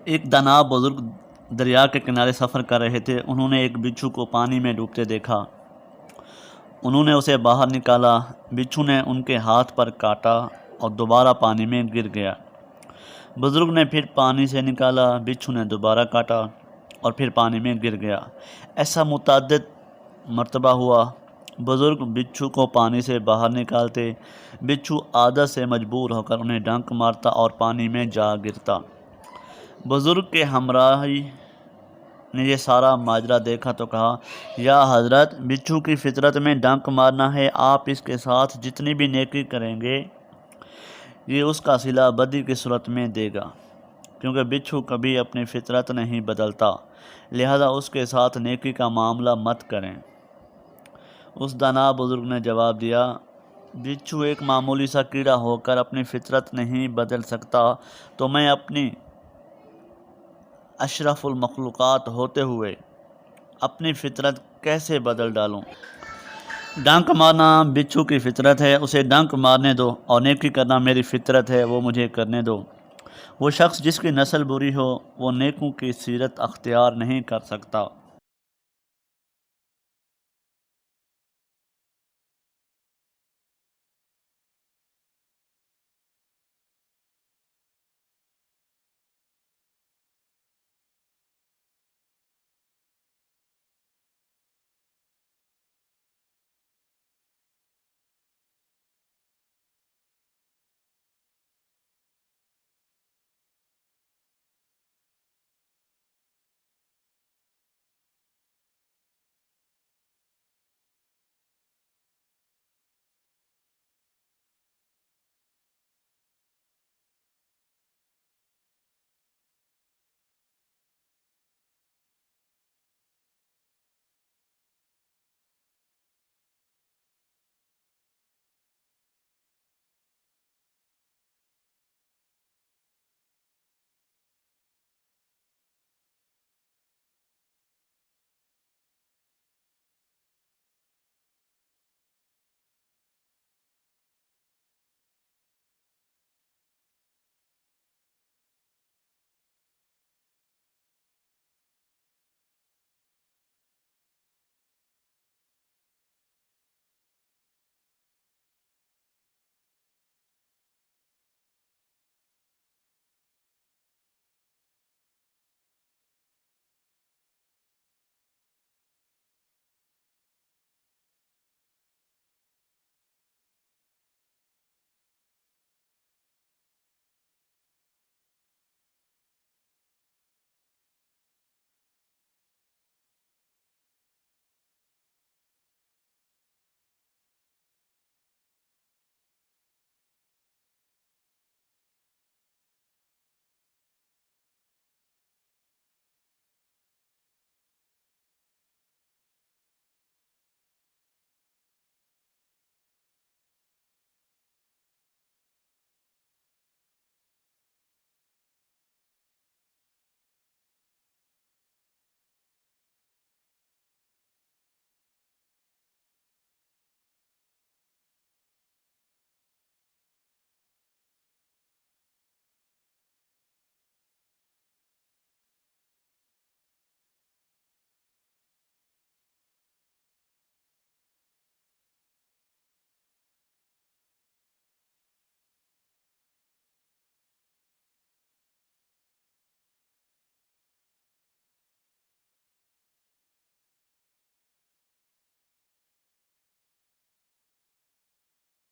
एक दाना बुजुर्ग दरिया के किनारे सफ़र कर रहे थे। उन्होंने एक बिच्छू को पानी में डूबते देखा। उन्होंने उसे बाहर निकाला। बिच्छू ने उनके हाथ पर काटा और दोबारा पानी में गिर गया। बुजुर्ग ने फिर पानी से निकाला। बिच्छू ने दोबारा काटा और फिर पानी में गिर गया। ऐसा मुतअद्दिद मर्तबा हुआ। बुजुर्ग बिच्छू को पानी से बाहर निकालते। बिच्छू आदत से मजबूर होकर उन्हें डंक मारता और पानी में जा गिरता। बुजुर्ग के हमराही ने यह सारा माजरा देखा तो कहा, या हज़रत, बिच्छू की फितरत में डंक मारना है। आप इसके साथ जितनी भी नेकी करेंगे ये उसका सिला बदी की सूरत में देगा, क्योंकि बिच्छू कभी अपनी फितरत नहीं बदलता, लिहाजा उसके साथ नेकी का मामला मत करें। उस दाना बुजुर्ग ने जवाब दिया, बिच्छू एक मामूली सा कीड़ा होकर अपनी फितरत नहीं बदल सकता, तो मैं अपनी अशरफुल मखलूक़ात होते हुए अपनी फ़ितरत कैसे बदल डालूं। डंक मारना बिच्छू की फ़ितरत है, उसे डंक मारने दो, और नेकी करना मेरी फ़ितरत है, वो मुझे करने दो। वो शख्स जिसकी नस्ल बुरी हो वो नेकों की सीरत अख्तियार नहीं कर सकता।